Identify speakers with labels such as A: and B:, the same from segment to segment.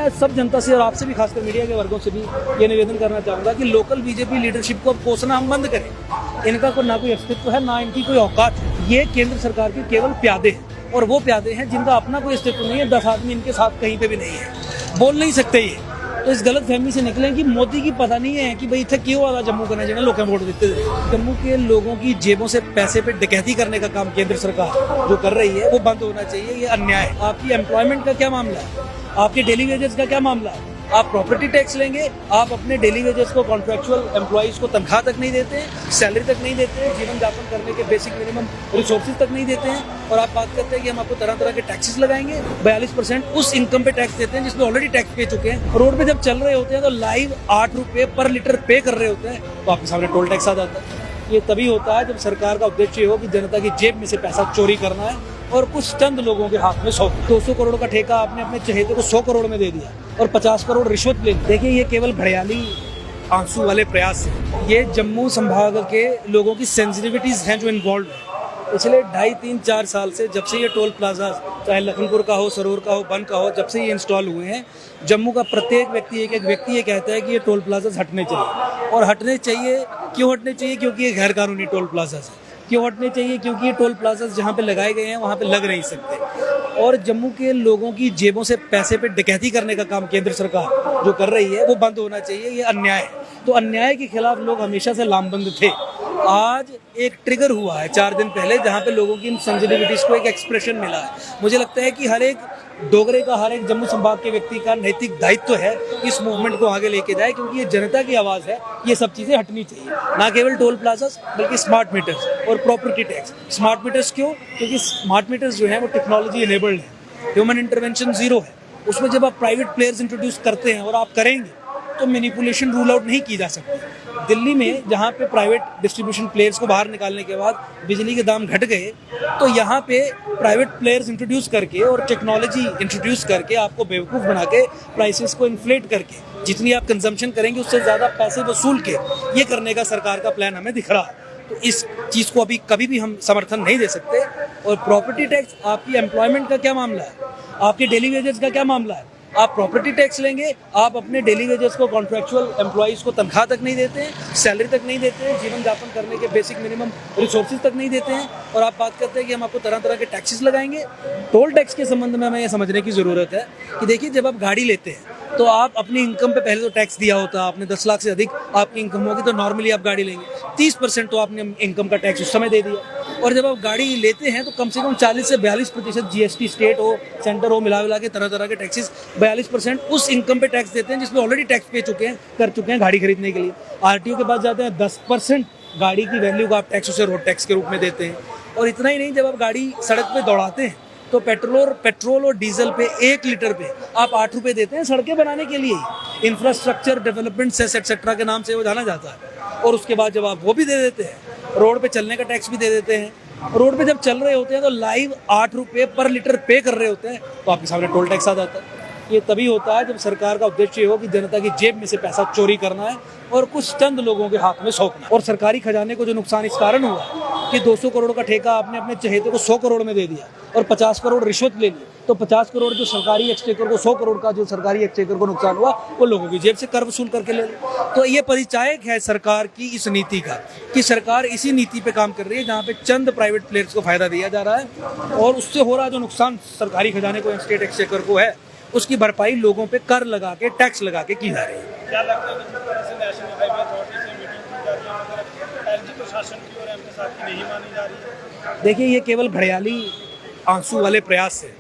A: मैं सब जनता से और आपसे भी, खासकर मीडिया के वर्गों से भी ये निवेदन करना चाहूँगा कि लोकल बीजेपी लीडरशिप को अब कोसना हम बंद करें। इनका ना कोई अस्तित्व है, ना इनकी कोई औकात है। ये केंद्र सरकार के केवल प्यादे हैं, और वो प्यादे हैं जिनका अपना कोई अस्तित्व नहीं है। 10 आदमी इनके साथ कहीं पे भी नहीं है, बोल नहीं सकते ये। तो इस गलत फहमी से निकलें कि मोदी की पता नहीं है कि भाई इतने क्यों आधा जम्मू करना चाहिए, लोग वोट देते थे। जम्मू के लोगों की जेबों से पैसे पे डकैती करने का काम केंद्र सरकार जो कर रही है वो बंद होना चाहिए। ये अन्याय है। आपकी एम्प्लॉयमेंट का क्या मामला है, आपके डेली वेजेस का क्या मामला है? आप प्रॉपर्टी टैक्स लेंगे, आप अपने डेली वेजेस को, कॉन्ट्रैक्चुअल एम्प्लॉइज को तनख्वाह तक नहीं देते हैं, सैलरी तक नहीं देते हैं, जीवन यापन करने के बेसिक मिनिमम रिसोर्सेज तक नहीं देते हैं, और आप बात करते हैं कि हम आपको तरह तरह के टैक्सेस लगाएंगे। 42% उस इनकम पे टैक्स देते हैं जिसमें ऑलरेडी टैक्स पे चुके हैं। रोड पे जब चल रहे होते हैं तो लाइव 8 रुपये पर लीटर पे कर रहे होते हैं, तो आपके सामने टोल टैक्स आ जाता है। ये तभी होता है जब सरकार का उद्देश्य हो कि जनता की जेब में से पैसा चोरी करना है और कुछ चंद लोगों के हाथ में 200 करोड़ का ठेका आपने अपने चहेते को 100 करोड़ में दे दिया और 50 करोड़ रिश्वत ले ली। देखिए, ये केवल भड़याली आंसू वाले प्रयास हैं। ये जम्मू संभाग के लोगों की सेंसिटिविटीज हैं जो इन्वॉल्व हैं। पिछले 2.5-3-4 साल से, जब से ये टोल प्लाजा, चाहे लखनपुर का हो, सरोर का हो, बन का हो, जब से ये इंस्टॉल हुए हैं, जम्मू का प्रत्येक व्यक्ति, एक व्यक्ति ये कहता है कि ये टोल प्लाजा हटने चाहिए। और हटने चाहिए, क्यों हटने चाहिए? क्योंकि ये गैर कानूनी टोल प्लाजा है। क्यों हटने चाहिए? क्योंकि ये टोल प्लाजा जहाँ पे लगाए गए हैं वहाँ पे लग नहीं सकते। और जम्मू के लोगों की जेबों से पैसे पे डकैती करने का काम केंद्र सरकार जो कर रही है वो बंद होना चाहिए। ये अन्याय है। तो अन्याय के खिलाफ लोग हमेशा से लामबंद थे। आज एक ट्रिगर हुआ है 4 दिन पहले, जहाँ पे लोगों की इन सेंसिटिविटीज को एक एक्सप्रेशन मिला है। मुझे लगता है कि हर एक डोगरे का, हर एक जम्मू संभाग के व्यक्ति का नैतिक दायित्व है कि इस मूवमेंट को आगे लेके जाए, क्योंकि ये जनता की आवाज़ है। ये सब चीज़ें हटनी चाहिए, ना केवल टोल प्लाजास बल्कि स्मार्ट मीटर्स और प्रॉपर्टी टैक्स। स्मार्ट मीटर्स क्यों? क्योंकि स्मार्ट मीटर्स जो है वो टेक्नोलॉजी इनेबल्ड है, ह्यूमन इंटरवेंशन जीरो है। उसमें जब आप प्राइवेट प्लेयर्स इंट्रोड्यूस करते हैं, और आप करेंगे, तो मैनिपुलेशन रूल आउट नहीं की जा सकती। दिल्ली में जहाँ पे प्राइवेट डिस्ट्रीब्यूशन प्लेयर्स को बाहर निकालने के बाद बिजली के दाम घट गए, तो यहाँ पे प्राइवेट प्लेयर्स इंट्रोड्यूस करके और टेक्नोलॉजी इंट्रोड्यूस करके आपको बेवकूफ़ बना के प्राइसेस को इन्फ्लेट करके जितनी आप कंजम्पशन करेंगे उससे ज़्यादा पैसे वसूल के ये करने का सरकार का प्लान हमें दिख रहा है। तो इस चीज़ को अभी कभी भी हम समर्थन नहीं दे सकते। और प्रॉपर्टी टैक्स, आपकी एम्प्लॉयमेंट का क्या मामला है, आपके डेली वेजेस का क्या मामला है? आप प्रॉपर्टी टैक्स लेंगे, आप अपने डेली वेजेस को, कॉन्ट्रैक्चुअल एम्प्लॉइज को तनख्वाह तक नहीं देते हैं, सैलरी तक नहीं देते हैं, जीवन यापन करने के बेसिक मिनिमम रिसोर्सेज तक नहीं देते हैं, और आप बात करते हैं कि हम आपको तरह तरह के टैक्सेस लगाएंगे। टोल टैक्स के संबंध में हमें ये समझने की ज़रूरत है कि देखिए, जब आप गाड़ी लेते हैं तो आप अपनी इनकम पे पहले तो टैक्स दिया होता है। आपने 10 लाख से अधिक आपकी इनकम होगी तो नॉर्मली आप गाड़ी लेंगे, 30% तो आपने इनकम का टैक्स उस समय दे दिया। और जब आप गाड़ी लेते हैं तो कम से कम 40 से 42% जीएसटी, स्टेट हो, सेंटर हो, मिला के तरह तरह के टैक्सेस, 42% उस इनकम पे टैक्स देते हैं जिसमें ऑलरेडी टैक्स पे कर चुके हैं गाड़ी खरीदने के लिए। आरटीओ के पास जाते हैं, 10% गाड़ी की वैल्यू का आप टैक्स उसे रोड टैक्स के रूप में देते हैं। और इतना ही नहीं, जब आप गाड़ी सड़क पे दौड़ाते हैं तो पेट्रोल और डीजल पे 1 लीटर पे आप 8 रुपये देते हैं, सड़कें बनाने के लिए, इंफ्रास्ट्रक्चर डेवलपमेंट सेस एक्सेट्रा के नाम से वो जाना जाता है। और उसके बाद जब आप वो भी दे देते हैं, रोड पे चलने का टैक्स भी दे देते हैं, रोड पे जब चल रहे होते हैं तो लाइव 8 रुपये पर लीटर पे कर रहे होते हैं, तो आपके सामने टोल टैक्स आ जाता है। ये तभी होता है जब सरकार का उद्देश्य हो कि जनता की जेब में से पैसा चोरी करना है और कुछ चंद लोगों के हाथ में सौंपना। और सरकारी खजाने को जो नुकसान इस कारण हुआ कि 200 करोड़ का ठेका आपने अपने चहेते को 100 करोड़ में दे दिया और 50 करोड़ रिश्वत ले ली, तो 50 करोड़ जो सरकारी एक्सचेकर को, 100 करोड़ का जो सरकारी एक्सचेकर को नुकसान हुआ, वो लोगों की जेब से कर वसूल करके ले लिया। तो ये परिचायक है सरकार की इस नीति का कि सरकार इसी नीति पे काम कर रही है जहाँ पे चंद प्राइवेट प्लेयर्स को फायदा दिया जा रहा है, और उससे हो रहा जो नुकसान सरकारी खजाने को, स्टेट एक्सचेकर को है, उसकी भरपाई लोगों पे कर लगा के, टैक्स लगा के की जा रही है।
B: क्या लगता है कि जिस तरह से नेशनल हाईवे अथॉरिटी से मीटिंग की जा रही है, मगर एलजी प्रशासन की और एमपी साहब की नहीं मानी जा रही है?
A: देखिए, ये केवल भड़याली आंसू वाले प्रयास है,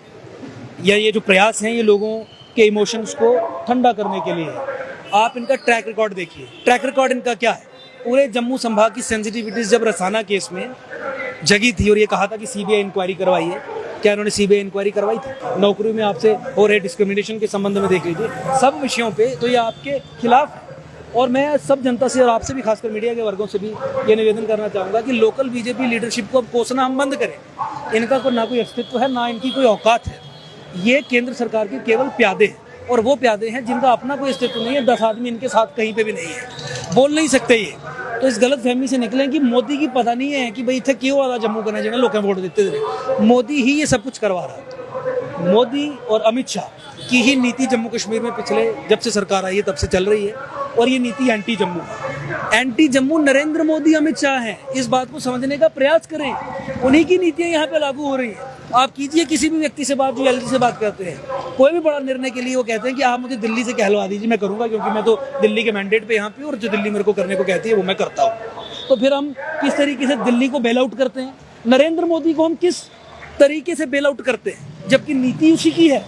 A: या ये जो प्रयास हैं ये लोगों के इमोशंस को ठंडा करने के लिए है। आप इनका ट्रैक रिकॉर्ड देखिए। ट्रैक रिकॉर्ड इनका क्या है? पूरे जम्मू संभाग की सेंसिटिविटीज जब रसाना केस में जगी थी और ये कहा था कि सीबीआई इंक्वायरी करवाइए, क्या इन्होंने सीबीआई इंक्वायरी करवाई थी? नौकरी में आपसे हो रहे डिस्क्रिमिनेशन के संबंध में देख लीजिए, सब विषयों पे तो ये आपके खिलाफ है। और मैं सब जनता से और आपसे भी, खासकर मीडिया के वर्गों से भी ये निवेदन करना चाहूँगा कि लोकल बीजेपी लीडरशिप को अब कोसना हम बंद करें। इनका ना कोई अस्तित्व है, ना इनकी कोई औकात है। ये केंद्र सरकार के केवल प्यादे हैं, और वो प्यादे हैं जिनका अपना कोई अस्तित्व नहीं है। 10 आदमी इनके साथ कहीं पे भी नहीं है, बोल नहीं सकते ये। तो इस गलत फहमी से निकलें कि मोदी की पता नहीं है कि भाई इतने क्यों आधा जम्मू करना चाहिए, लोग वोट देते थे। मोदी ही ये सब कुछ करवा रहा है। मोदी और अमित शाह की ही नीति जम्मू कश्मीर में पिछले जब से सरकार आई है तब से चल रही है, और ये नीति एंटी जम्मू है। एंटी जम्मू नरेंद्र मोदी अमित शाह हैं, इस बात को समझने का प्रयास करें। उन्हीं की नीतियां यहाँ पे लागू हो रही हैं। आप कीजिए किसी भी व्यक्ति से बात जो एलजी से बात करते हैं, कोई भी बड़ा निर्णय के लिए वो कहते हैं कि आप मुझे दिल्ली से कहलवा दीजिए, मैं करूंगा, क्योंकि मैं तो दिल्ली के मैंडेट पे यहाँ पे, और जो दिल्ली मेरे को करने को कहती है वो मैं करता हूँ। तो फिर हम किस तरीके से दिल्ली को बेल आउट करते हैं, नरेंद्र मोदी को हम किस तरीके से बेल आउट करते हैं, जबकि नीति उसी की है।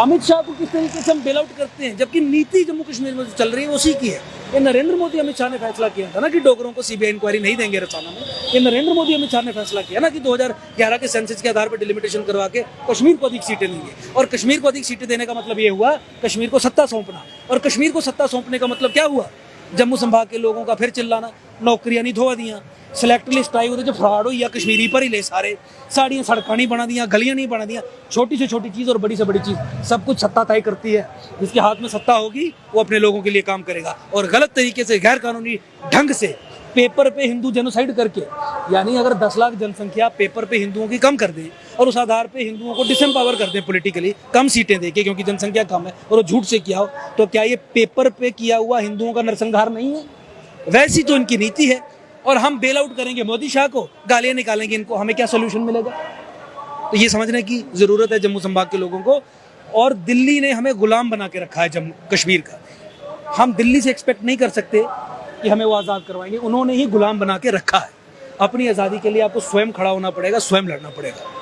A: अमित शाह को किस तरीके से हम बेल आउट करते हैं, जबकि नीति जम्मू कश्मीर में जो चल रही है उसी की है। ये नरेंद्र मोदी अमित शाह ने फैसला किया था ना कि डोगरों को सीबीआई इंक्वायरी नहीं देंगे रसाना में। ये नरेंद्र मोदी अमित शाह ने फैसला किया ना कि 2011 के सेंसस के आधार पर डिलिमिटेशन करवा के कश्मीर को अधिक सीटें देंगे, और कश्मीर को अधिक सीटें देने का मतलब ये हुआ कश्मीर को सत्ता सौंपना, और कश्मीर को सत्ता सौंपने का मतलब क्या हुआ, जम्मू संभाग के लोगों का फिर चिल्लाना, नौकरियां नहीं धोआ दियाँ, सिलेक्ट लिस्ट आई, जो फ्रॉड हुई या कश्मीरी पर ही ले सारे, साड़ियाँ सड़कें नहीं बना दियाँ, गलियाँ नहीं बना दियाँ, छोटी से छोटी चीज़ और बड़ी से बड़ी चीज़ सब कुछ सत्ता तय करती है। जिसके हाथ में सत्ता होगी वो अपने लोगों के लिए काम करेगा, और गलत तरीके से गैर कानूनी ढंग से पेपर पे हिंदू जेनोसाइड करके, यानी अगर 10 लाख जनसंख्या पेपर पे हिंदुओं की कम कर दें और उस आधार पे हिंदुओं को डिसएम्पावर कर दें पॉलिटिकली, कम सीटें देके क्योंकि जनसंख्या कम है, और वो झूठ से किया हो, तो क्या ये पेपर पे किया हुआ हिंदुओं का नरसंहार नहीं है? वैसी तो इनकी नीति है। और हम बेल आउट करेंगे मोदी शाह को, गालियां निकालेंगे इनको, हमें क्या सोल्यूशन मिलेगा? तो ये समझने की जरूरत है जम्मू संभाग के लोगों को। और दिल्ली ने हमें गुलाम बना के रखा है जम्मू कश्मीर का। हम दिल्ली से एक्सपेक्ट नहीं कर सकते कि हमें वो आज़ाद करवाएंगे, उन्होंने ही गुलाम बना के रखा है। अपनी आज़ादी के लिए आपको स्वयं खड़ा होना पड़ेगा, स्वयं लड़ना पड़ेगा।